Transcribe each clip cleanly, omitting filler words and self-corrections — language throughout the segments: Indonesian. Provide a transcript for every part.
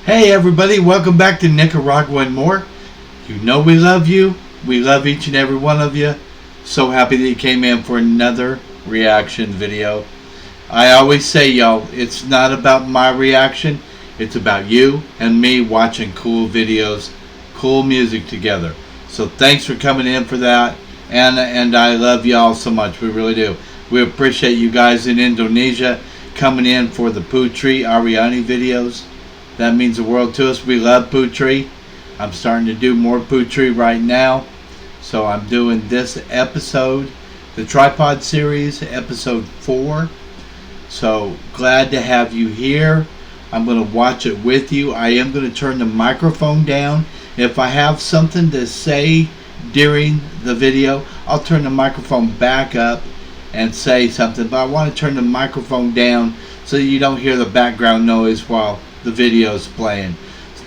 Hey everybody, welcome back to Nicaragua and More. You know we love you. We love each and every one of you. So happy that you came in for another reaction video. I always say, y'all, it's not about my reaction. It's about you and me watching cool videos, cool music together. So thanks for coming in for that. And I love y'all so much. We really do. We appreciate you guys in Indonesia coming in for the Putri Ariani videos. That means the world to us. We love Putri. I'm starting to do more Putri right now. So I'm doing this episode, the Tripod series, episode 4. So glad to have you here. I'm going to watch it with you. I am going to turn the microphone down. If I have something to say during the video, I'll turn the microphone back up and say something. But I want to turn the microphone down so you don't hear the background noise while the video is playing.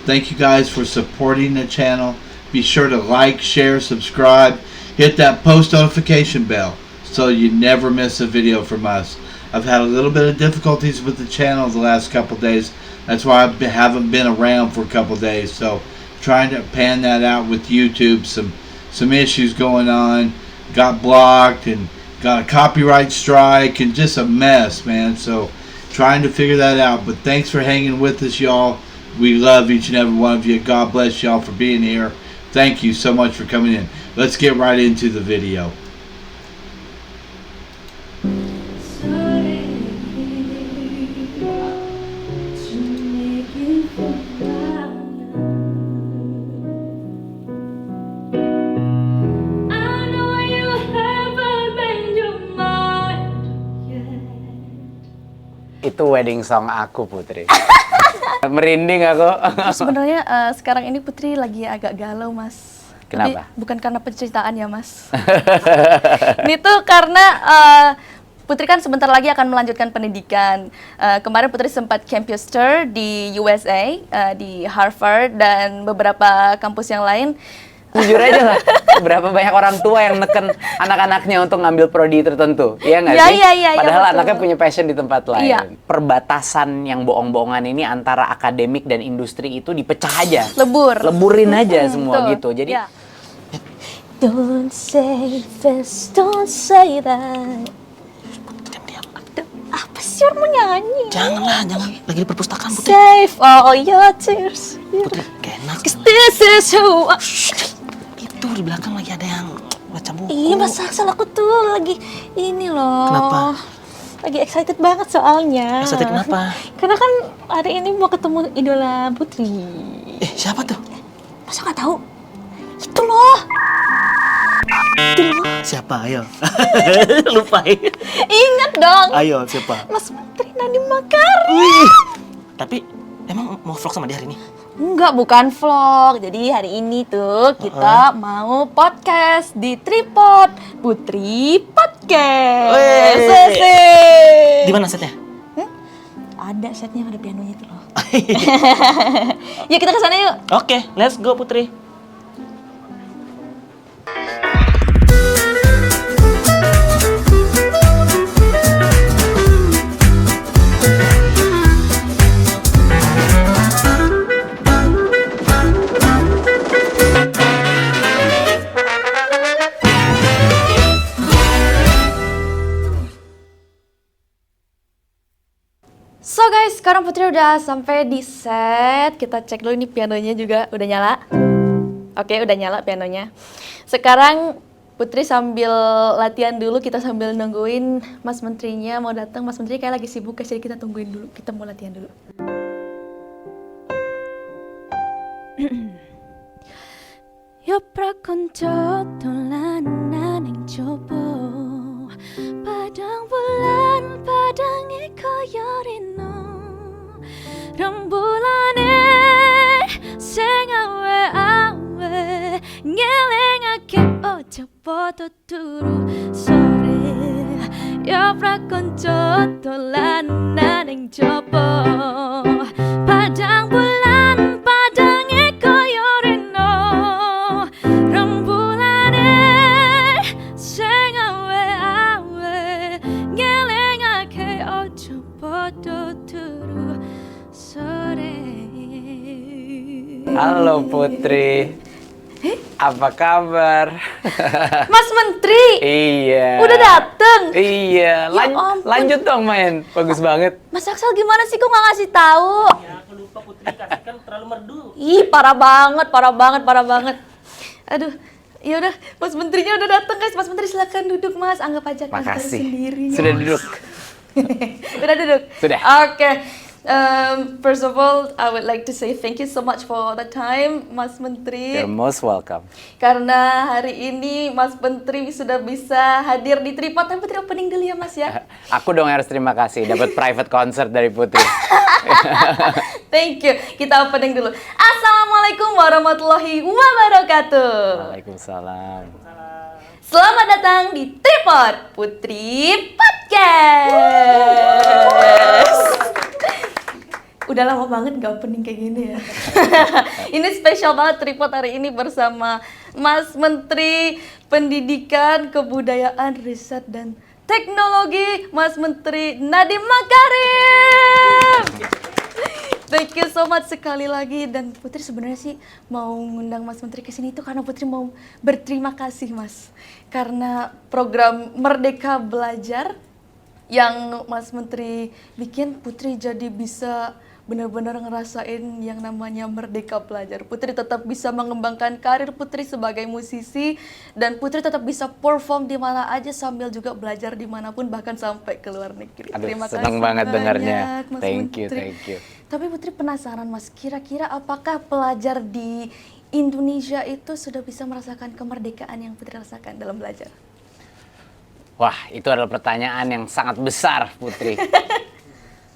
Thank you guys for supporting the channel. Be sure to like, share, subscribe, hit that post notification bell so you never miss a video from us. I've had a little bit of difficulties with the channel the last couple days. That's why I haven't been around for a couple days. So trying to pan that out with YouTube. Some issues going on. Got blocked and got a copyright strike and just a mess, man. So trying to figure that out. But thanks for hanging with us, y'all. We love each and every one of you. God bless y'all for being here. Thank you so much for coming in. Let's get right into the video. Itu wedding song aku, Putri. Merinding aku. Sebenarnya sekarang ini Putri lagi agak galau, Mas. Kenapa? Tapi bukan karena penceritaan ya, Mas. Ini tuh karena Putri kan sebentar lagi akan melanjutkan pendidikan. Kemarin Putri sempat campus tour di USA, di Harvard dan beberapa kampus yang lain. Jujur aja lah, berapa banyak orang tua yang neken anak-anaknya untuk ngambil prodi tertentu, iya nggak sih? Iya, Padahal betul. anaknya punya passion di tempat lain. Iya. Perbatasan yang bohong-bohongan ini antara akademik dan industri itu dipecah aja. Leburin aja semua betul. gitu. Jadi Ya. Don't say this, don't say that. Diam-diam. Apa sih orang mau nyanyi? Janganlah, jangan. Lagi di perpustakaan, Putri. Save all your tears. Putri, gak enak. 'Cause this is who I... Itu di belakang lagi ada yang baca buku. Iya, Mas Hasan, aku tuh lagi ini loh. Kenapa? Lagi excited banget soalnya. Excited kenapa? Karena kan hari ini mau ketemu idola Putri. Siapa tuh? Masa nggak tahu? Itu loh. Itu loh. Siapa? Ayo. Lupain. Ingat dong. Ayo, siapa? Mas Putri Nadiem Makarim. Wih. Tapi, emang mau vlog sama dia hari ini? Enggak, bukan vlog. Jadi hari ini tuh kita mau podcast di Tripod Putri Podcast. Di mana setnya? Ada setnya, ada pianonya itu loh. Yuk kita ke sana yuk. Oke, let's go, Putri. So guys, sekarang Putri udah sampai di set. Kita cek dulu nih pianonya juga udah nyala. Oke, udah nyala pianonya. Sekarang Putri sambil latihan dulu, kita sambil nungguin Mas Menterinya mau datang. Mas Menteri kayak lagi sibuk guys, jadi kita tungguin dulu. Kita mau latihan dulu. Yo prakonco dolanan ing jopo padang bulan padange koyo rino rembulane sing awe-awe ngelingake ojo padha turu sore yo prakonco dolanan ing jopo padang bulan padange koyo rino rembulane sing awe-awe ngelingake ojo padha turu sore. Halo Putri. Apa kabar? Mas Menteri, Iya. udah dateng. Iya, ampun. lanjut dong main. Bagus banget. Mas Aksel gimana sih, kok nggak ngasih tahu? Ya aku lupa Putri kasih kan terlalu merdu. Ih, parah banget, parah banget, parah banget. Aduh, ya udah, Mas Menterinya udah dateng guys. Mas Menteri silakan duduk Mas, anggap aja kantor Makasih. sendiri. Sudah duduk. Udah duduk? Sudah. Oke. First of all, I would like to say thank you so much for the time, Mas Menteri. You're most welcome. Karena hari ini Mas Menteri sudah bisa hadir di Tripod. Tapi Putri opening dulu ya Mas ya. Aku dong harus terima kasih dapat private concert dari Putri. Thank you. Kita opening dulu. Assalamualaikum warahmatullahi wabarakatuh. Waalaikumsalam. Selamat datang di Tripod Putri Podcast. Udah lama banget gak opening kayak gini ya. Ini spesial banget Tripod hari ini bersama Mas Menteri Pendidikan, Kebudayaan, Riset, dan Teknologi, Mas Menteri Nadiem Makarim. Thank you so much sekali lagi. Dan Putri sebenarnya sih mau ngundang Mas Menteri ke sini itu karena Putri mau berterima kasih Mas. Karena program Merdeka Belajar yang Mas Menteri bikin, Putri jadi bisa benar-benar ngerasain yang namanya merdeka belajar. Putri tetap bisa mengembangkan karir Putri sebagai musisi, dan Putri tetap bisa perform di mana aja sambil juga belajar dimanapun, bahkan sampai ke luar negeri. Aduh, Terima senang kasih banget dengarnya. banyak, Mas Thank you, Menteri. thank you. Tapi Putri penasaran Mas, kira-kira apakah pelajar di Indonesia itu sudah bisa merasakan kemerdekaan yang Putri rasakan dalam belajar? Wah, itu adalah pertanyaan yang sangat besar, Putri.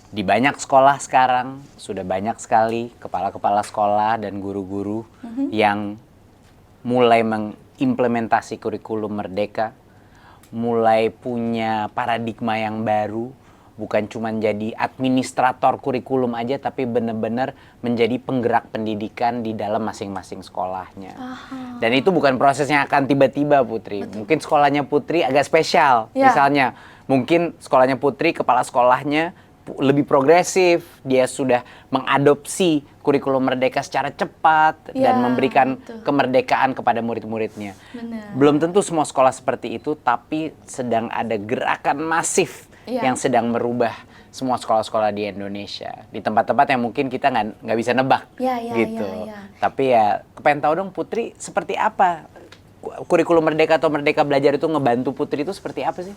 Di banyak sekolah sekarang, sudah banyak sekali kepala-kepala sekolah dan guru-guru yang mulai mengimplementasi kurikulum merdeka, mulai punya paradigma yang baru, bukan cuma jadi administrator kurikulum aja, tapi benar-benar menjadi penggerak pendidikan di dalam masing-masing sekolahnya. Dan itu bukan proses yang akan tiba-tiba, Putri. Mungkin sekolahnya Putri agak spesial. Ya. Misalnya, mungkin sekolahnya Putri, kepala sekolahnya lebih progresif, dia sudah mengadopsi kurikulum merdeka secara cepat Ya, dan memberikan betul. kemerdekaan kepada murid-muridnya. Benar. Belum tentu semua sekolah seperti itu, tapi sedang ada gerakan masif Iya. yang sedang merubah semua sekolah-sekolah di Indonesia. Di tempat-tempat yang mungkin kita nggak bisa nebak, Ya, ya, gitu. ya, ya. Tapi ya, kepengen tahu dong Putri, seperti apa kurikulum merdeka atau merdeka belajar itu ngebantu Putri itu seperti apa sih?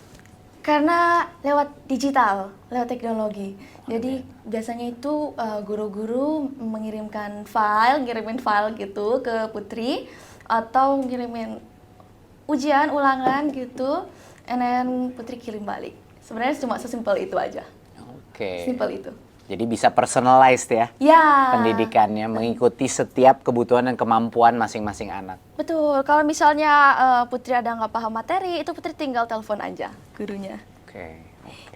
Karena lewat digital, lewat teknologi. Jadi biasanya itu guru-guru mengirimkan ngirimin file gitu ke Putri, atau ngirimin ujian ulangan gitu, and then Putri kirim balik. Sebenarnya cuma sesimpel itu aja. Oke. Simpel itu. Jadi bisa personalized ya Ya. pendidikannya, mengikuti setiap kebutuhan dan kemampuan masing-masing anak. Betul. Kalau misalnya Putri ada nggak paham materi, itu Putri tinggal telepon aja gurunya. Oke.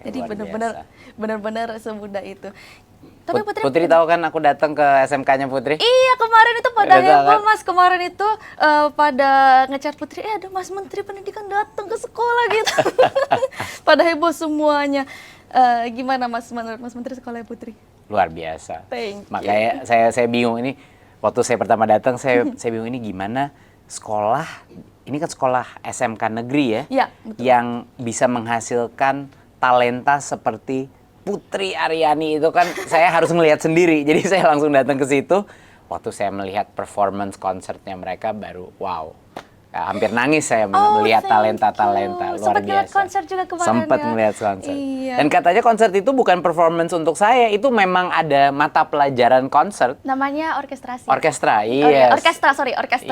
Jadi luar biasa. benar-benar semudah itu. Tapi Putri tahu kan aku datang ke SMK-nya Putri? Iya, kemarin itu pada Udah tahu heboh kan? Mas. Kemarin itu pada ngechat Putri, ada Mas Menteri Pendidikan datang ke sekolah gitu. Pada heboh semuanya. Gimana Mas, menurut Mas Menteri sekolahnya Putri? Luar biasa. Thank you. Makanya saya bingung ini, waktu saya pertama datang saya bingung ini gimana sekolah, ini kan sekolah SMK negeri ya, Iya, betul. yang bisa menghasilkan talenta seperti Putri Aryani itu kan saya harus melihat sendiri. Jadi saya langsung datang ke situ. Waktu saya melihat performance konsernya mereka baru wow. Hampir nangis saya melihat thank talenta-talenta you. luar Sempet ngeliat biasa. konser juga kemarin Sempat ya? melihat konser. Iya. Dan katanya konser itu bukan performance untuk saya, itu memang ada mata pelajaran konser. Namanya orkestrasi. Orkestra, iya. Orkestra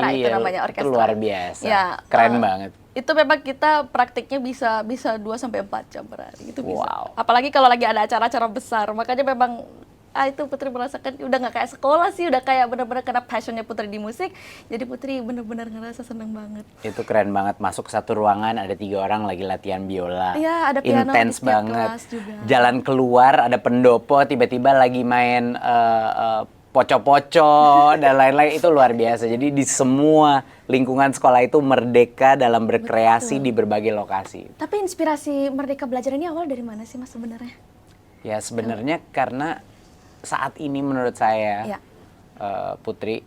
itu Iya, namanya orkestra. itu luar biasa. Ya, Keren banget. Itu memang kita praktiknya bisa 2 sampai 4 jam per hari. Itu bisa. Wow. Apalagi kalau lagi ada acara-acara besar. Makanya memang itu Putri merasakan udah nggak kayak sekolah sih, udah kayak benar-benar karena passionnya Putri di musik. Jadi Putri benar-benar ngerasa seneng banget. Itu keren banget, masuk ke satu ruangan ada 3 orang lagi latihan biola. Iya, ada piano Intens di setiap banget. kelas juga. Jalan keluar ada pendopo tiba-tiba lagi main poco-poco dan lain-lain, itu luar biasa. Jadi di semua lingkungan sekolah itu merdeka dalam berkreasi di berbagai lokasi. Tapi inspirasi Merdeka Belajar ini awal dari mana sih Mas sebenarnya? Ya sebenarnya karena saat ini menurut saya Ya. Putri,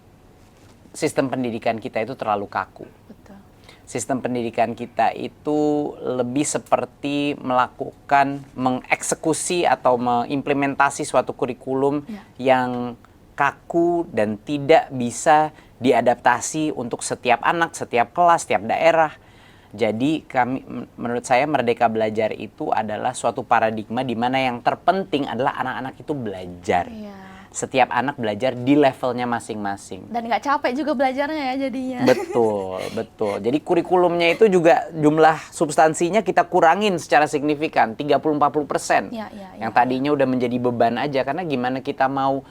sistem pendidikan kita itu terlalu kaku. Betul. Sistem pendidikan kita itu lebih seperti melakukan, mengeksekusi atau mengimplementasi suatu kurikulum yang kaku dan tidak bisa diadaptasi untuk setiap anak, setiap kelas, setiap daerah. Jadi menurut saya Merdeka Belajar itu adalah suatu paradigma di mana yang terpenting adalah anak-anak itu belajar. Setiap anak belajar di levelnya masing-masing. Dan nggak capek juga belajarnya ya jadinya. Betul, betul. Jadi kurikulumnya itu juga jumlah substansinya kita kurangin secara signifikan, 30-40%. Yang tadinya udah menjadi beban aja, karena gimana kita mau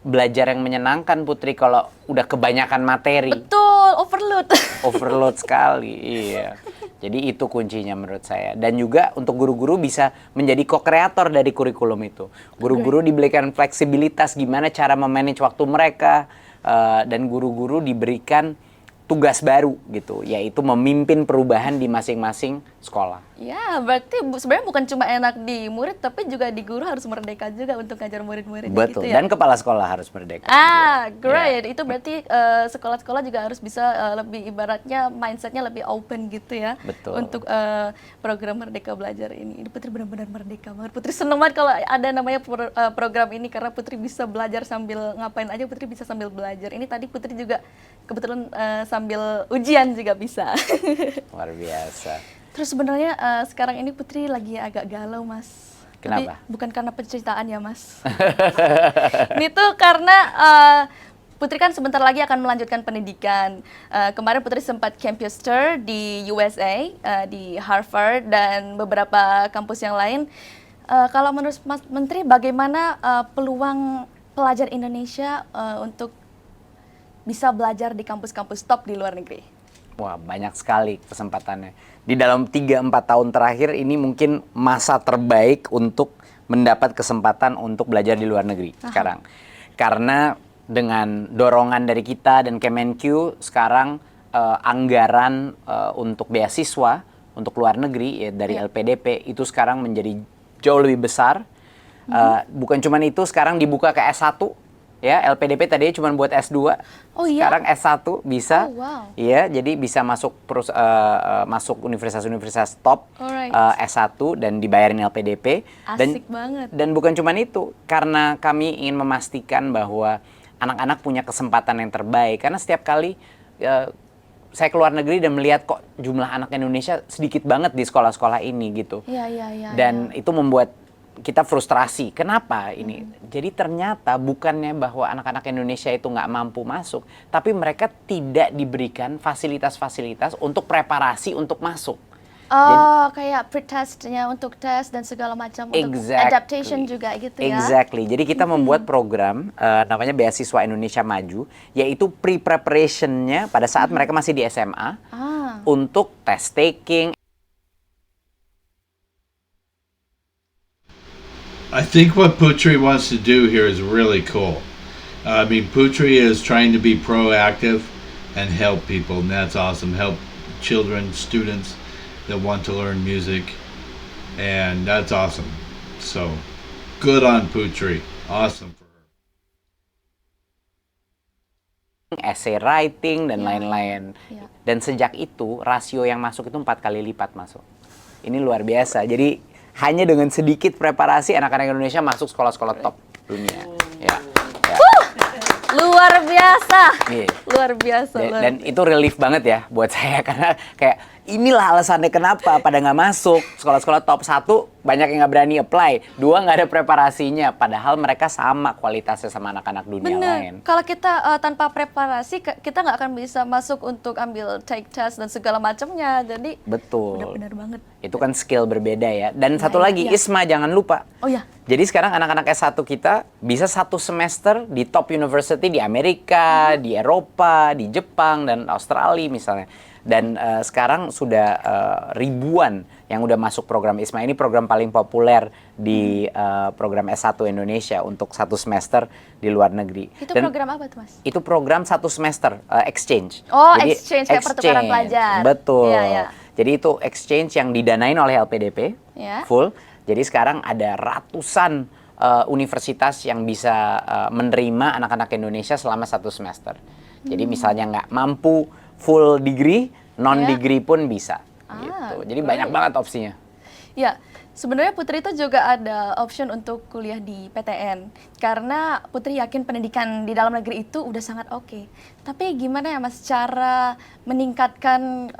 belajar yang menyenangkan, Putri, kalau udah kebanyakan materi. Betul, overload. Overload sekali, iya. Jadi itu kuncinya menurut saya. Dan juga untuk guru-guru bisa menjadi co-kreator dari kurikulum itu. Guru-guru diberikan fleksibilitas gimana cara memanage waktu mereka, dan guru-guru diberikan tugas baru gitu, yaitu memimpin perubahan di masing-masing sekolah. Ya, berarti sebenarnya bukan cuma enak di murid, tapi juga di guru harus merdeka juga untuk ngajar murid-murid. Betul, gitu ya? dan kepala sekolah harus merdeka. Great. Itu berarti sekolah-sekolah juga harus bisa lebih, ibaratnya mindsetnya lebih open gitu ya. Betul. Untuk program Merdeka Belajar ini. Ini Putri benar-benar merdeka banget. Putri seneng banget kalau ada namanya program ini, karena Putri bisa belajar sambil ngapain aja, Putri bisa sambil belajar. Ini tadi Putri juga kebetulan sambil ujian juga bisa. Luar biasa. Terus sebenarnya sekarang ini Putri lagi agak galau, Mas. Kenapa? Tapi bukan karena penceritaan ya, Mas. Ini tuh karena Putri kan sebentar lagi akan melanjutkan pendidikan. Kemarin Putri sempat campus tour di USA, di Harvard dan beberapa kampus yang lain. Kalau menurut Mas Menteri, bagaimana peluang pelajar Indonesia untuk bisa belajar di kampus-kampus top di luar negeri? Wah, banyak sekali kesempatannya. Di dalam 3-4 tahun terakhir ini mungkin masa terbaik untuk mendapat kesempatan untuk belajar di luar negeri sekarang. Karena dengan dorongan dari kita dan Kemenq, sekarang anggaran untuk beasiswa untuk luar negeri ya, dari LPDP itu sekarang menjadi jauh lebih besar. Bukan cuma itu, sekarang dibuka ke S1. Ya, LPDP tadinya cuma buat S2. Oh iya? Sekarang S1 bisa. Oh, wow. Iya, jadi bisa masuk masuk universitas-universitas top. S1 dan dibayarin LPDP. Asik banget. Dan bukan cuma itu, karena kami ingin memastikan bahwa anak-anak punya kesempatan yang terbaik. Karena setiap kali saya keluar negeri dan melihat kok jumlah anak Indonesia sedikit banget di sekolah-sekolah ini gitu. Iya. Dan itu membuat kita frustrasi. Kenapa ini? Jadi ternyata bukannya bahwa anak-anak Indonesia itu nggak mampu masuk, tapi mereka tidak diberikan fasilitas-fasilitas untuk preparasi untuk masuk. Kayak pre-testnya untuk tes dan segala macam, untuk adaptation juga gitu ya? Exactly. Jadi kita membuat program namanya Beasiswa Indonesia Maju, yaitu pre-preparationnya pada saat mereka masih di SMA untuk test taking. I think what Putri wants to do here is really cool. I mean, Putri is trying to be proactive and help people, and that's awesome. Help children, students that want to learn music, and that's awesome. So, good on Putri. Awesome for her. Essay writing dan lain-lain. Dan sejak itu, rasio yang masuk itu 4 kali lipat masuk. Ini luar biasa. Jadi, hanya dengan sedikit preparasi anak-anak Indonesia masuk sekolah-sekolah top dunia. Ya. Luar biasa. Luar biasa. Dan itu relief banget ya buat saya, karena kayak inilah alasannya kenapa pada nggak masuk sekolah-sekolah top. 1, banyak yang nggak berani apply. 2, nggak ada preparasinya. Padahal mereka sama kualitasnya sama anak-anak dunia lain. Kalau kita tanpa preparasi, kita nggak akan bisa masuk untuk ambil take test dan segala macamnya. Jadi betul. Benar banget. Itu kan skill berbeda ya. Dan satu lagi, ISMA jangan lupa. Oh ya. Jadi sekarang anak-anak S1 kita bisa 1 semester di top university di Amerika, di Eropa, di Jepang, dan Australia misalnya. Dan sekarang sudah ribuan yang udah masuk program ISMA. Ini program paling populer di program S1 Indonesia untuk 1 semester di luar negeri. Itu Dan program apa tuh, Mas? itu program 1 semester, exchange. Oh, jadi, exchange, kayak pertukaran pelajar. Betul. Ya. Jadi itu exchange yang didanain oleh LPDP, full. Jadi sekarang ada ratusan universitas yang bisa menerima anak-anak Indonesia selama 1 semester. Jadi misalnya nggak mampu full degree, non degree pun bisa. Gitu. Jadi banyak banget opsinya. Ya, sebenarnya Putri itu juga ada option untuk kuliah di PTN. Karena Putri yakin pendidikan di dalam negeri itu udah sangat oke. Tapi gimana ya Mas cara meningkatkan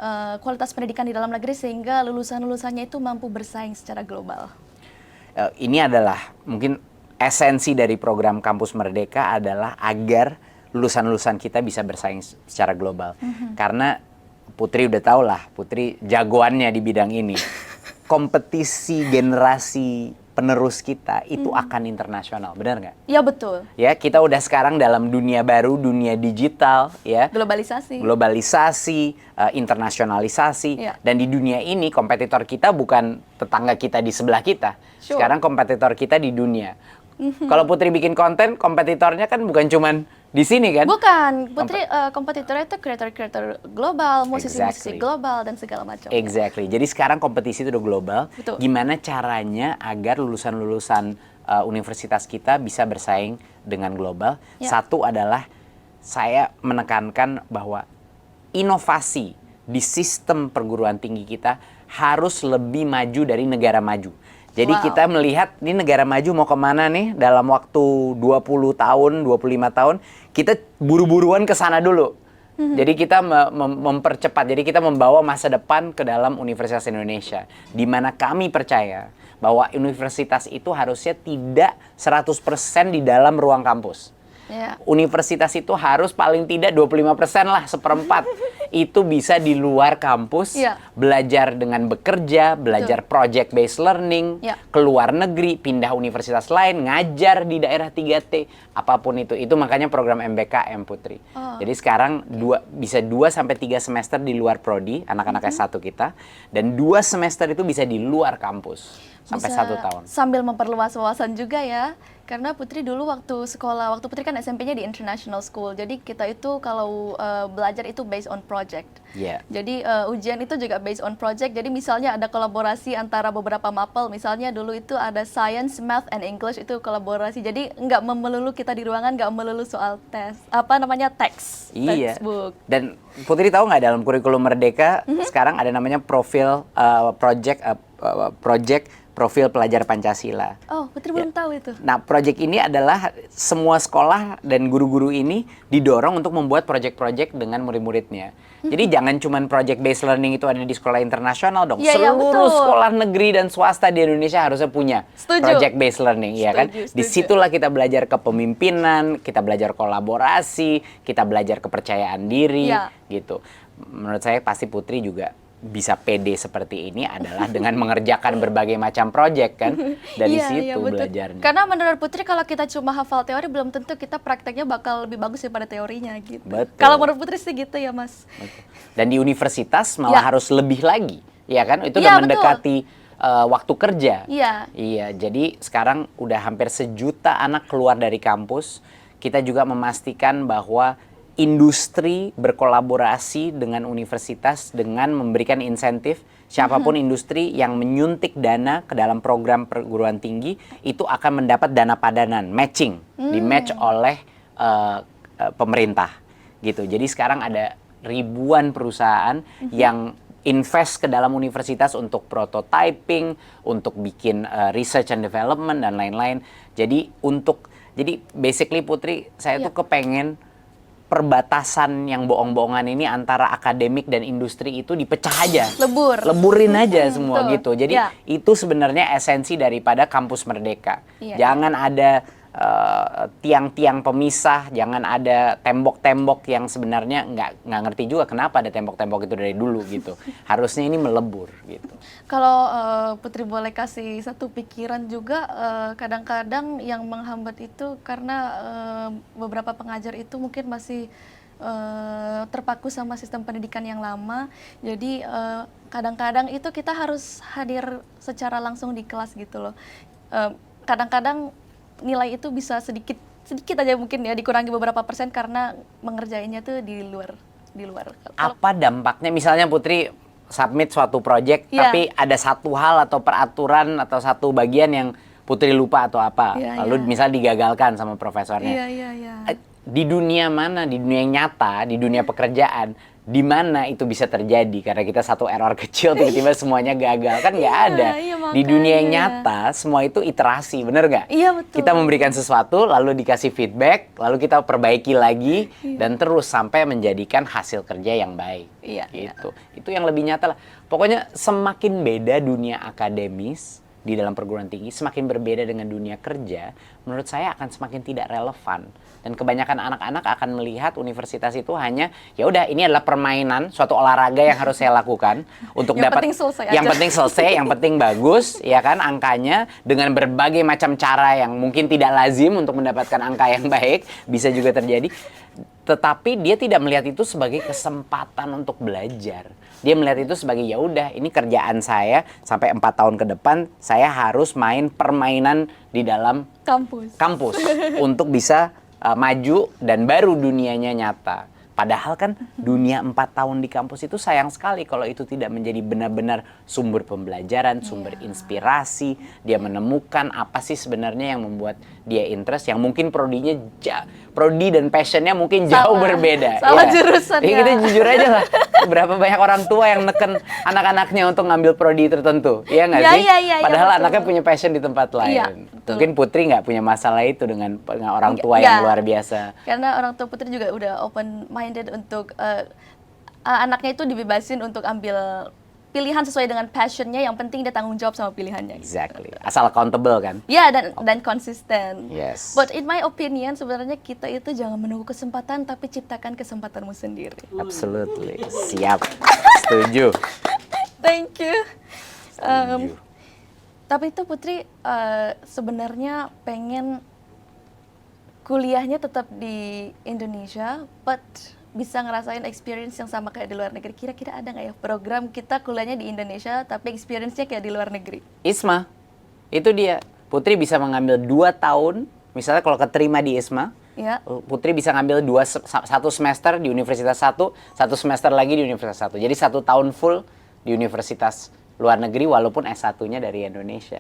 kualitas pendidikan di dalam negeri sehingga lulusan-lulusannya itu mampu bersaing secara global? Ini adalah mungkin esensi dari program Kampus Merdeka adalah agar lulusan-lulusan kita bisa bersaing secara global. Karena Putri udah tau lah, Putri jagoannya di bidang ini. Kompetisi generasi penerus kita itu akan internasional, benar nggak? Ya betul. Ya, kita udah sekarang dalam dunia baru, dunia digital, ya. Globalisasi, internasionalisasi, dan di dunia ini kompetitor kita bukan tetangga kita di sebelah kita. Sekarang kompetitor kita di dunia. Kalau Putri bikin konten, kompetitornya kan bukan cuman di sini kan? Bukan, Putri kompetitornya itu kreator-kreator global, musisi-musisi global dan segala macam. Exactly. Jadi sekarang kompetisi itu udah global. Betul. Gimana caranya agar lulusan-lulusan universitas kita bisa bersaing dengan global? Satu adalah saya menekankan bahwa inovasi di sistem perguruan tinggi kita harus lebih maju dari negara maju. Jadi kita melihat ini negara maju mau kemana nih dalam waktu 20 tahun, 25 tahun, kita buru-buruan ke sana dulu. Jadi kita mempercepat, jadi kita membawa masa depan ke dalam Universitas Indonesia. Di mana kami percaya bahwa universitas itu harusnya tidak 100% di dalam ruang kampus. Universitas itu harus paling tidak 25% lah, seperempat. Itu bisa di luar kampus, belajar dengan bekerja, belajar project based learning, keluar negeri, pindah universitas lain, ngajar di daerah 3T, apapun itu. Itu makanya program MBKM, Putri. Jadi sekarang bisa 2-3 semester di luar prodi, anak-anak S1 kita, dan 2 semester itu bisa di luar kampus sampai 1 tahun. Sambil memperluas wawasan juga ya. Karena Putri dulu waktu sekolah, waktu Putri kan SMP-nya di International School. Jadi kita itu kalau belajar itu based on project. Jadi ujian itu juga based on project. Jadi misalnya ada kolaborasi antara beberapa mapel. Misalnya dulu itu ada Science, Math, and English itu kolaborasi. Jadi nggak melulu kita di ruangan, nggak melulu soal tes, teks, textbook. Dan Putri tahu nggak dalam kurikulum Merdeka sekarang ada namanya profil project profil pelajar Pancasila. Oh, Putri belum tahu itu. Nah, project ini adalah semua sekolah dan guru-guru ini didorong untuk membuat project-project dengan murid-muridnya. Jadi jangan cuma project based learning itu ada di sekolah internasional dong. Seluruh sekolah negeri dan swasta di Indonesia harusnya punya project based learning, ya kan? Disitulah kita belajar kepemimpinan, kita belajar kolaborasi, kita belajar kepercayaan diri, gitu. Menurut saya pasti Putri juga bisa pede seperti ini adalah dengan mengerjakan berbagai macam proyek kan, dari situ belajarnya. Karena menurut Putri kalau kita cuma hafal teori belum tentu kita prakteknya bakal lebih bagus daripada teorinya gitu. Kalau menurut Putri sih gitu ya Mas. Dan di universitas malah harus lebih lagi, ya kan? Itu udah mendekati waktu kerja. Iya, jadi sekarang udah hampir 1 juta anak keluar dari kampus. Kita juga memastikan bahwa industri berkolaborasi dengan universitas dengan memberikan insentif siapapun industri yang menyuntik dana ke dalam program perguruan tinggi itu akan mendapat dana padanan, matching, di-match oleh pemerintah gitu. Jadi sekarang ada ribuan perusahaan yang invest ke dalam universitas untuk prototyping, untuk bikin research and development dan lain-lain. Jadi basically Putri, saya tuh kepengen perbatasan yang bohong-bohongan ini antara akademik dan industri itu dipecah aja. Leburin aja semua gitu. Jadi itu sebenarnya esensi daripada Kampus Merdeka. Jangan ada tiang-tiang pemisah, jangan ada tembok-tembok yang sebenarnya nggak ngerti juga kenapa ada tembok-tembok itu dari dulu gitu. Harusnya ini melebur gitu. Kalau Putri boleh kasih satu pikiran juga, kadang-kadang yang menghambat itu karena beberapa pengajar itu mungkin masih terpaku sama sistem pendidikan yang lama. Jadi kadang-kadang itu kita harus hadir secara langsung di kelas gitu loh. Kadang-kadang nilai itu bisa sedikit aja mungkin ya dikurangi beberapa persen karena mengerjainnya tuh di luar. Apa dampaknya misalnya Putri submit suatu project tapi ada satu hal atau peraturan atau satu bagian yang Putri lupa atau apa, lalu misalnya digagalkan sama profesornya. di dunia mana, di dunia yang nyata, di dunia pekerjaan, di mana itu bisa terjadi karena kita satu error kecil tiba-tiba semuanya gagal, kan nggak ada. Iya, Di dunia yang makanya. nyata semua itu iterasi, bener nggak? Iya, betul. Kita memberikan sesuatu lalu dikasih feedback, lalu kita perbaiki lagi dan terus sampai menjadikan hasil kerja yang baik. Iya, Gitu. Itu yang lebih nyata lah. Pokoknya semakin beda dunia akademis di dalam perguruan tinggi, semakin berbeda dengan dunia kerja, menurut saya akan semakin tidak relevan. Dan kebanyakan anak-anak akan melihat universitas itu hanya, ya udah ini adalah permainan, suatu olahraga yang harus saya lakukan untuk Yang dapat penting selesai yang aja. penting selesai, yang penting bagus, ya kan angkanya dengan berbagai macam cara yang mungkin tidak lazim untuk mendapatkan angka yang baik, bisa juga terjadi. Tetapi dia tidak melihat itu sebagai kesempatan untuk belajar. Dia melihat itu sebagai ya udah ini kerjaan saya sampai 4 tahun ke depan saya harus main permainan di dalam kampus untuk bisa maju dan baru dunianya nyata. Padahal kan dunia 4 tahun di kampus itu sayang sekali kalau itu tidak menjadi benar-benar sumber pembelajaran, sumber inspirasi. Dia menemukan apa sih sebenarnya yang membuat dia interest, yang mungkin prodi dan passionnya mungkin jauh berbeda. Salah Ya. jurusan Ya, ya. kita jujur aja lah. Berapa banyak orang tua yang neken anak-anaknya untuk ngambil prodi tertentu. Iya nggak Iya, sih? iya, iya, Padahal betul. anaknya punya passion di tempat lain. Iya, betul. Mungkin Putri nggak punya masalah itu dengan orang tua Iya. yang luar biasa. Karena orang tua Putri juga udah open minded untuk anaknya itu dibebasin untuk ambil pilihan sesuai dengan passionnya, yang penting dia tanggung jawab sama pilihannya. Exactly. Asal accountable kan? Ya, dan konsisten. Yes. But in my opinion, sebenarnya kita itu jangan menunggu kesempatan, tapi ciptakan kesempatanmu sendiri. Absolutely. Siap. Setuju. Thank you. Setuju. Tapi itu Putri sebenarnya pengen kuliahnya tetap di Indonesia, but bisa ngerasain experience yang sama kayak di luar negeri. Kira-kira ada nggak ya program kita kuliahnya di Indonesia, tapi experience-nya kayak di luar negeri? ISMA. Itu dia. Putri bisa mengambil 2 tahun. Misalnya kalau keterima di ISMA, Ya. Putri bisa ngambil satu semester di Universitas 1, satu semester lagi di Universitas 1. Jadi 1 tahun full di universitas luar negeri walaupun S1-nya dari Indonesia.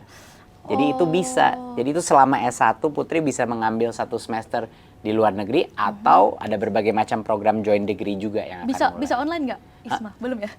Jadi itu bisa. Jadi itu selama S1 Putri bisa mengambil 1 semester di luar negeri atau ada berbagai macam program joint degree juga yang akan mulai. Bisa online nggak, Isma? Belum ya?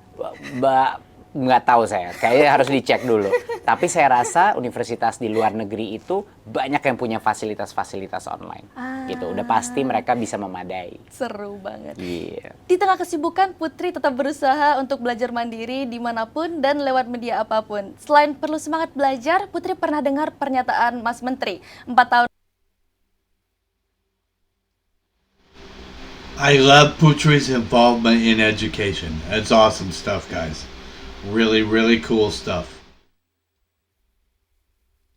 Nggak tahu saya, kayaknya harus dicek dulu. Tapi saya rasa universitas di luar negeri itu banyak yang punya fasilitas-fasilitas online. Gitu, udah pasti mereka bisa memadai. Seru banget. Iya. Di tengah kesibukan, Putri tetap berusaha untuk belajar mandiri dimanapun dan lewat media apapun. Selain perlu semangat belajar, Putri pernah dengar pernyataan Mas Menteri 4 tahun. I love Putri's involvement in education. It's awesome stuff, guys. Really, really cool stuff.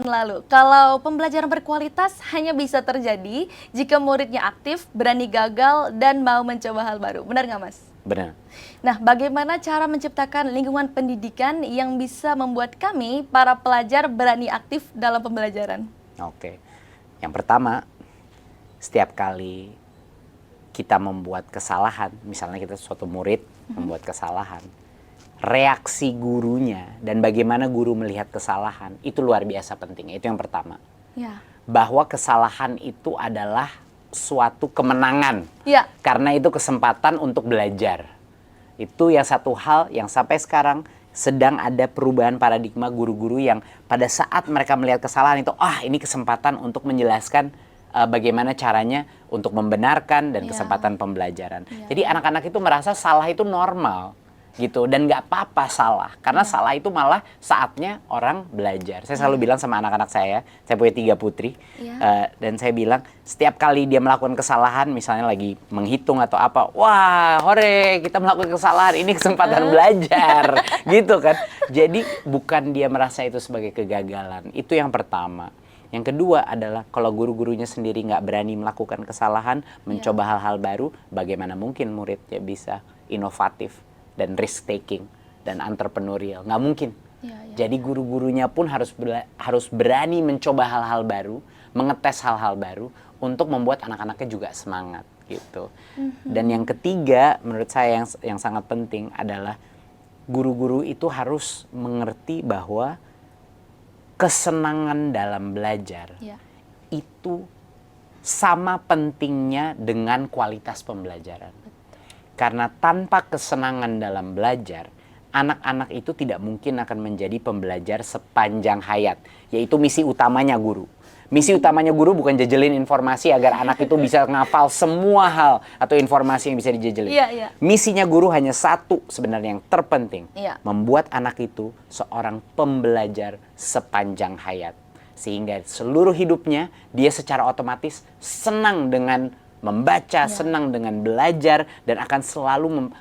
Lalu, kalau pembelajaran berkualitas hanya bisa terjadi jika muridnya aktif, berani gagal, dan mau mencoba hal baru. Benar nggak, Mas? Benar. Nah, bagaimana cara menciptakan lingkungan pendidikan yang bisa membuat kami, para pelajar, berani aktif dalam pembelajaran? Oke. Yang pertama, setiap kali kita membuat kesalahan, misalnya kita suatu murid membuat kesalahan, reaksi gurunya dan bagaimana guru melihat kesalahan itu luar biasa penting. Itu yang pertama. Ya. Bahwa kesalahan itu adalah suatu kemenangan. Ya. Karena itu kesempatan untuk belajar. Itu yang satu hal yang sampai sekarang sedang ada perubahan paradigma guru-guru yang pada saat mereka melihat kesalahan itu, ini kesempatan untuk menjelaskan bagaimana caranya untuk membenarkan dan kesempatan pembelajaran. Jadi anak-anak itu merasa salah itu normal gitu dan nggak apa-apa salah karena salah itu malah saatnya orang belajar. Saya selalu bilang sama anak-anak saya punya 3 putri dan saya bilang setiap kali dia melakukan kesalahan, misalnya lagi menghitung atau apa, wah hore kita melakukan kesalahan, ini kesempatan belajar gitu kan. Jadi bukan dia merasa itu sebagai kegagalan, itu yang pertama. Yang kedua adalah kalau guru-gurunya sendiri nggak berani melakukan kesalahan, mencoba hal-hal baru, bagaimana mungkin muridnya bisa inovatif dan risk taking dan entrepreneurial? Nggak mungkin. Jadi guru-gurunya pun harus berani mencoba hal-hal baru, mengetes hal-hal baru untuk membuat anak-anaknya juga semangat gitu. Dan yang ketiga menurut saya yang sangat penting adalah guru-guru itu harus mengerti bahwa kesenangan dalam belajar itu sama pentingnya dengan kualitas pembelajaran. Karena tanpa kesenangan dalam belajar, anak-anak itu tidak mungkin akan menjadi pembelajar sepanjang hayat, yaitu misi utamanya guru. Misi utamanya guru bukan jejelin informasi agar anak itu bisa ngafal semua hal atau informasi yang bisa dijejelin. Iya. Misinya guru hanya satu sebenarnya yang terpenting. Iya. Membuat anak itu seorang pembelajar sepanjang hayat. Sehingga seluruh hidupnya dia secara otomatis senang dengan membaca, senang dengan belajar, dan akan selalu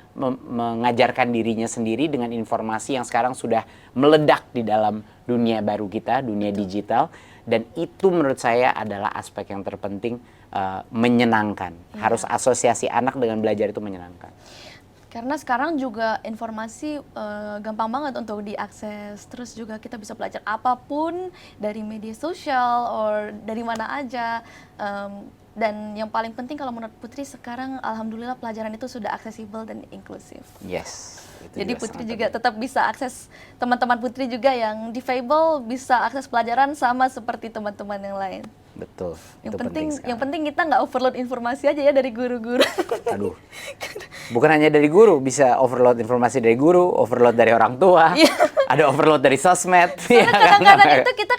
mengajarkan dirinya sendiri dengan informasi yang sekarang sudah meledak di dalam dunia baru kita, dunia digital. Dan itu menurut saya adalah aspek yang terpenting, menyenangkan. Harus asosiasi anak dengan belajar itu menyenangkan. Karena sekarang juga informasi gampang banget untuk diakses. Terus juga kita bisa belajar apapun dari media sosial or dari mana aja. Dan yang paling penting kalau menurut Putri sekarang alhamdulillah pelajaran itu sudah aksesibel dan inklusif. Yes. Jadi Putri juga tetap bisa akses, teman-teman Putri juga yang difabel bisa akses pelajaran sama seperti teman-teman yang lain. Betul. Yang penting kita nggak overload informasi aja ya dari guru-guru. Aduh. Bukan hanya dari guru, bisa overload informasi dari guru, overload dari orang tua, ada overload dari sosmed. Soalnya kadang-kadang itu kita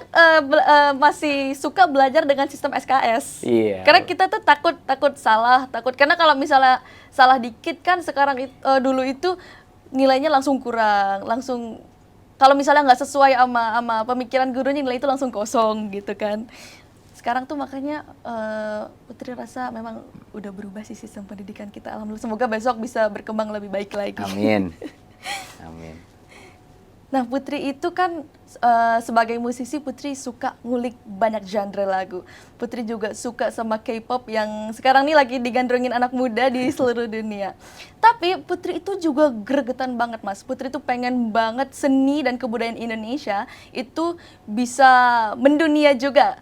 masih suka belajar dengan sistem SKS. Iya. Karena kita tuh takut salah, karena kalau misalnya salah dikit kan sekarang dulu itu nilainya langsung kurang, kalau misalnya nggak sesuai sama pemikiran gurunya nilai itu langsung kosong gitu kan. Sekarang tuh makanya Putri rasa memang udah berubah sih sistem pendidikan kita. Alhamdulillah, semoga besok bisa berkembang lebih baik lagi. Amin. Amin. Nah Putri itu kan sebagai musisi Putri suka ngulik banyak genre lagu. Putri juga suka sama K-pop yang sekarang nih lagi digandrungin anak muda di seluruh dunia. Tapi Putri itu juga gregetan banget Mas. Putri itu pengen banget seni dan kebudayaan Indonesia itu bisa mendunia juga.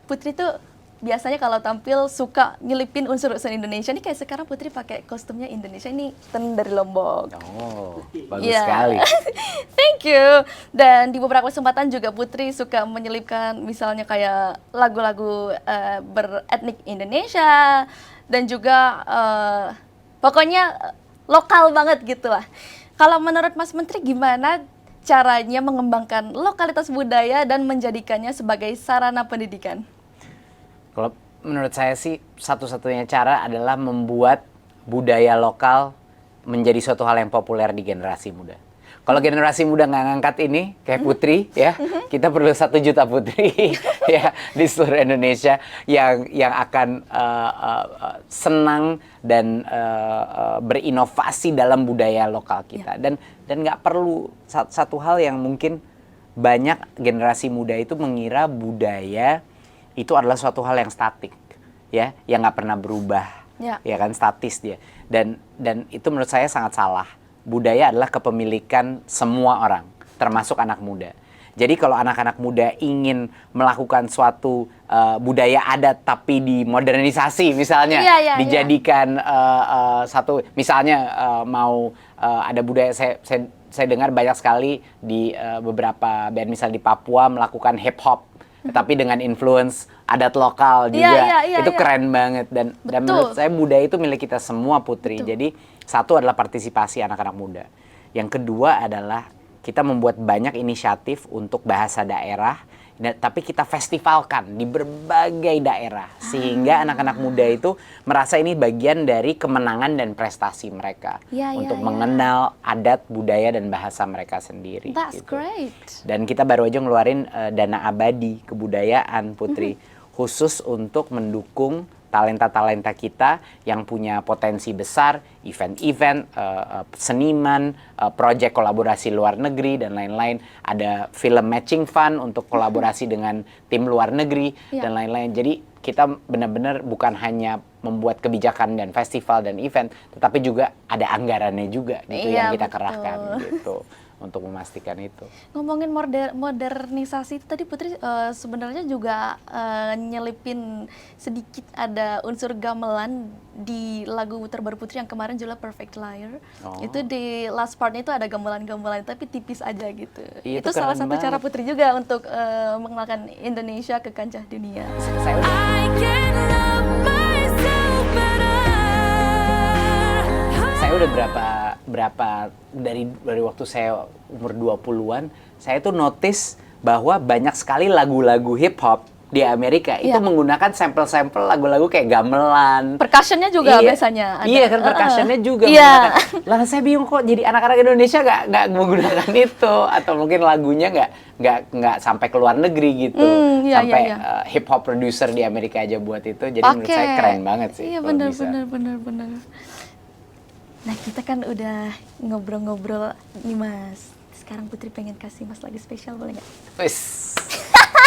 Putri tuh biasanya kalau tampil suka nyelipin unsur-unsur Indonesia. Nih kayak sekarang Putri pakai kostumnya Indonesia, ini ten dari Lombok. Oh, bagus sekali. Thank you. Dan di beberapa kesempatan juga Putri suka menyelipkan misalnya kayak lagu-lagu beretnik Indonesia dan juga pokoknya lokal banget gitu lah. Kalau menurut Mas Menteri gimana caranya mengembangkan lokalitas budaya dan menjadikannya sebagai sarana pendidikan? Kalau menurut saya sih satu-satunya cara adalah membuat budaya lokal menjadi suatu hal yang populer di generasi muda. Kalau generasi muda nggak ngangkat ini, kayak Putri ya, kita perlu 1 juta Putri ya di seluruh Indonesia yang akan senang dan berinovasi dalam budaya lokal kita. Dan nggak perlu satu hal yang mungkin banyak generasi muda itu mengira budaya itu adalah suatu hal yang statik, ya, yang nggak pernah berubah, ya kan, statis dia. Dan itu menurut saya sangat salah. Budaya adalah kepemilikan semua orang, termasuk anak muda. Jadi kalau anak-anak muda ingin melakukan suatu budaya adat tapi dimodernisasi, misalnya, dijadikan satu, misalnya mau ada budaya, saya dengar banyak sekali di beberapa band misalnya di Papua melakukan hip hop. Tapi dengan influence adat lokal juga, itu keren banget. Dan menurut saya budaya itu milik kita semua Putri. Jadi satu adalah partisipasi anak-anak muda. Yang kedua adalah kita membuat banyak inisiatif untuk bahasa daerah, tapi kita festivalkan di berbagai daerah. Sehingga anak-anak muda itu merasa ini bagian dari kemenangan dan prestasi mereka. Untuk mengenal adat, budaya, dan bahasa mereka sendiri. That's great. Dan kita baru aja ngeluarin dana abadi kebudayaan Putri. Khusus untuk mendukung talenta-talenta kita yang punya potensi besar, event-event, seniman, proyek kolaborasi luar negeri, dan lain-lain. Ada film matching fund untuk kolaborasi dengan tim luar negeri, dan lain-lain. Jadi kita benar-benar bukan hanya membuat kebijakan dan festival dan event, tetapi juga ada anggarannya juga gitu yang kita kerahkan gitu. untuk memastikan itu. Ngomongin modernisasi tadi Putri sebenarnya juga nyelipin sedikit ada unsur gamelan di lagu terbaru Putri yang kemarin judulnya Perfect Liar. Oh. Itu di last partnya itu ada gamelan-gamelan tapi tipis aja gitu. Iya, itu itu salah keren satu banget. cara Putri juga untuk mengenalkan Indonesia ke kancah dunia. Saya udah berapa dari waktu saya umur 20-an, saya tuh notice bahwa banyak sekali lagu-lagu hip hop di Amerika itu Iya. menggunakan sampel-sampel lagu-lagu kayak gamelan. Percussionnya juga Iya. biasanya ada. Iya kan, percussionnya juga Iya. menggunakan. Lah saya bingung kok jadi anak-anak Indonesia nggak menggunakan itu, atau mungkin lagunya nggak sampai ke luar negeri gitu. Iya, Sampai iya. hip hop producer di Amerika aja buat itu. Jadi menurut saya keren banget sih. Iya, kalau benar bisa. benar. Nah, kita kan udah ngobrol-ngobrol nih Mas. Sekarang Putri pengen kasih Mas lagi spesial, boleh nggak? Wis.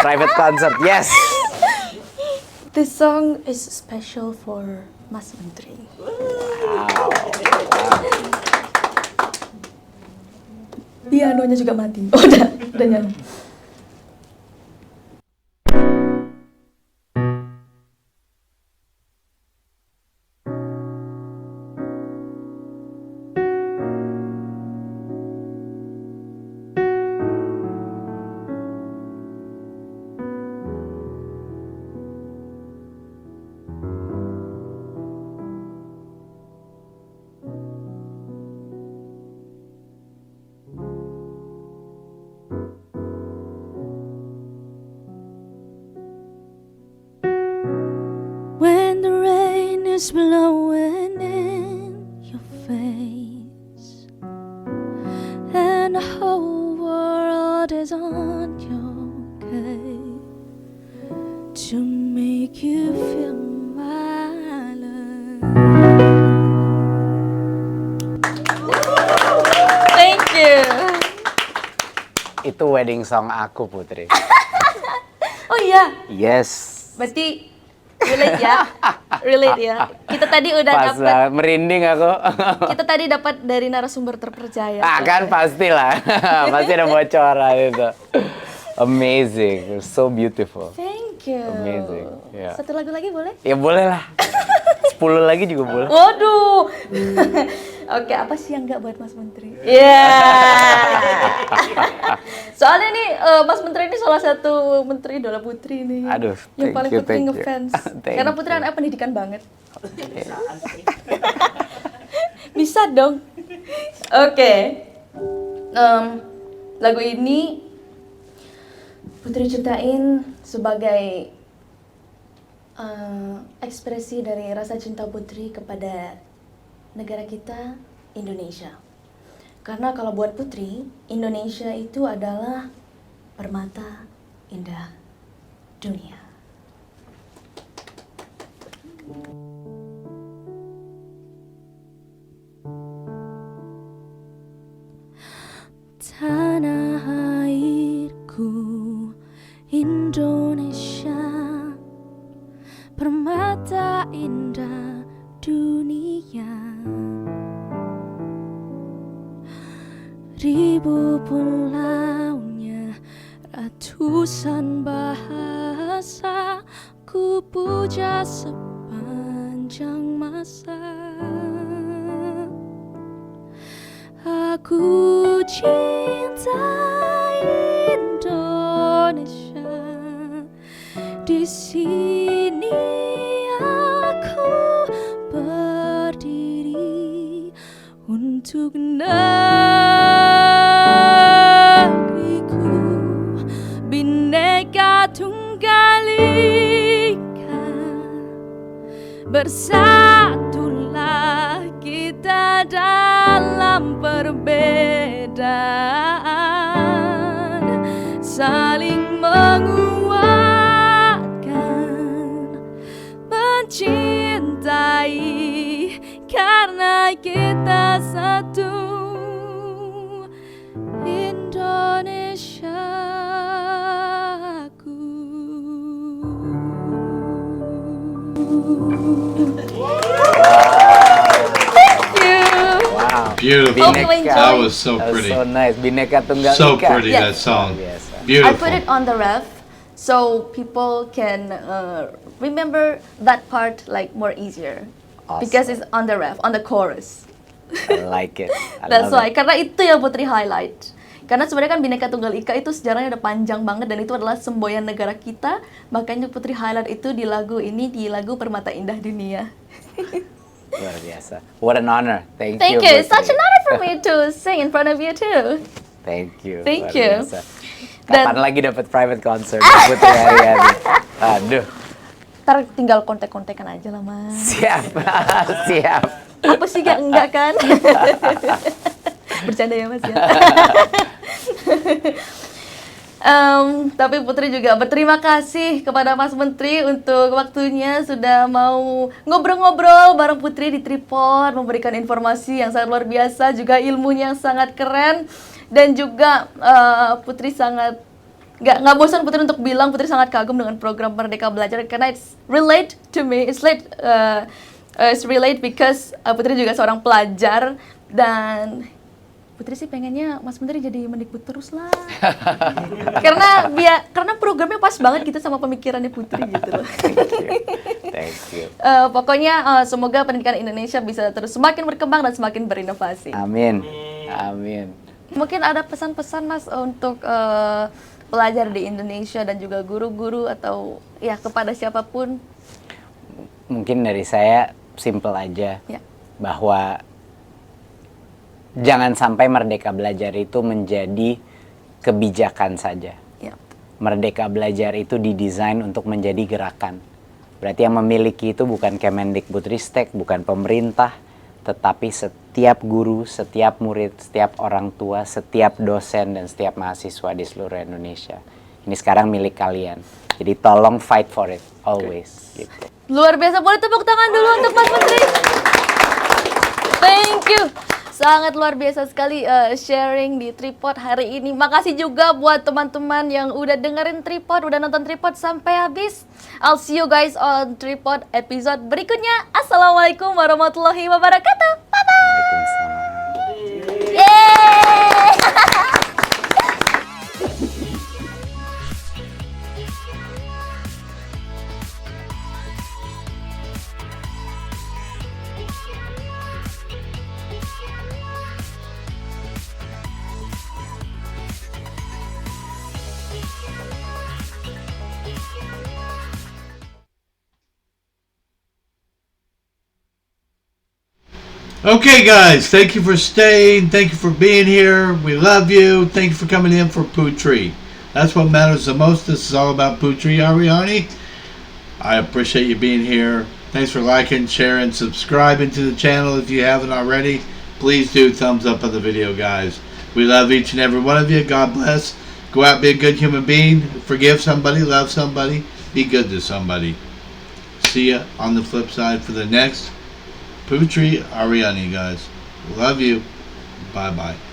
Private concert, yes. This song is special for Mas Menteri. Pianonya juga mati. Oh, udah nyala. When the rain is blowing in your face and the whole world is on your case to make you feel my love. Thank you. Itu wedding song aku, Putri. Oh iya, Yes. berarti relate ya. Relate ya. Kita tadi udah Pas dapat lah, merinding aku. kita tadi dapat dari narasumber terpercaya. Ah kan pastilah. Pasti ada bocoran itu. Amazing. You're so beautiful. Thank you. Amazing, ya. Satu lagu lagi boleh? Ya boleh lah. 10 lagi juga boleh. Waduh. Oke, apa sih yang nggak buat Mas Menteri? Iya. Soalnya nih Mas Menteri ini salah satu menteri idola Putri nih. Aduh, yang thank paling you, Putri thank you. ngefans. Thank Karena Putri you. anak pendidikan banget. Bisa dong. Oke. Lagu ini Putri ciptain sebagai ekspresi dari rasa cinta Putri kepada negara kita, Indonesia. Karena kalau buat Putri, Indonesia itu adalah permata indah dunia. Tanah airku Indonesia, permata indah dunia. Ribu pulaunya, ratusan bahasa, ku puja sepanjang masa. Aku cinta Indonesia, di sini aku berdiri untuk negeriku, Bhinneka Tunggal Ika. Bersatulah kita dalam perbedaan, saling menguatkan, mencintai karena kita satu, Indonesiaku. Wow. Beautiful. Hope you enjoy. That was so That was pretty. so nice. Bineka Tunggal So Ika. pretty, that Yes. song. Luar biasa. I Beautiful. put it on the ref so people can remember that part like more easier. Because it's on the ref, on the chorus. I like it. I That's love why. it. Karena itu yang Putri highlight. Karena sebenarnya kan Bhinneka Tunggal Ika itu sejarahnya udah panjang banget dan itu adalah semboyan negara kita. Makanya Putri highlight itu di lagu ini, di lagu Permata Indah Dunia. Luar biasa. What an honor. Thank you. Thank you. It's such Putri. an honor for me to sing in front of you too. Thank you. Thank luar you. biasa. Kapan Dan- lagi dapat private concert dari Putri Aryani? Aduh. Ntar tinggal kontek-kontekan aja lah, Mas. Siap. Siap. Apa sih gak enggak kan? Bercanda ya, Mas ya. Tapi Putri juga berterima kasih kepada Mas Menteri untuk waktunya sudah mau ngobrol-ngobrol bareng Putri di Tripod, memberikan informasi yang sangat luar biasa, juga ilmunya yang sangat keren, dan juga Putri sangat nggak bosan Putri untuk bilang Putri sangat kagum dengan program Merdeka Belajar karena it's relate to me, it's relate because Putri juga seorang pelajar dan Putri sih pengennya Mas Menteri jadi Mendikbud terus lah. karena programnya pas banget gitu sama pemikirannya Putri gitu loh. Thank you. Pokoknya semoga pendidikan Indonesia bisa terus semakin berkembang dan semakin berinovasi. Amin. Amin. Mungkin ada pesan-pesan Mas untuk pelajar di Indonesia dan juga guru-guru atau ya kepada siapapun. Mungkin dari saya simple aja. Ya. Bahwa jangan sampai Merdeka Belajar itu menjadi kebijakan saja. Ya. Merdeka Belajar itu didesain untuk menjadi gerakan. Berarti yang memiliki itu bukan Kemendikbudristek, bukan pemerintah, tetapi setiap guru, setiap murid, setiap orang tua, setiap dosen, dan setiap mahasiswa di seluruh Indonesia. Ini sekarang milik kalian. Jadi tolong fight for it, always. Gitu. Luar biasa, boleh tepuk tangan dulu untuk Mas Menteri. Thank you. Sangat luar biasa sekali sharing di Tripod hari ini. Makasih juga buat teman-teman yang udah dengerin Tripod, udah nonton Tripod sampai habis. I'll see you guys on Tripod episode berikutnya. Assalamualaikum warahmatullahi wabarakatuh. Bye-bye. Waalaikumsalam. Yeay! Okay, guys, thank you for staying. Thank you for being here. We love you. Thank you for coming in for Putri. That's what matters the most. This is all about Putri Aryani. I appreciate you being here. Thanks for liking, sharing, subscribing to the channel if you haven't already. Please do thumbs up on the video, guys. We love each and every one of you. God bless. Go out, be a good human being. Forgive somebody, love somebody, be good to somebody. See ya on the flip side for the next Putri Aryani, guys. Love you. Bye-bye.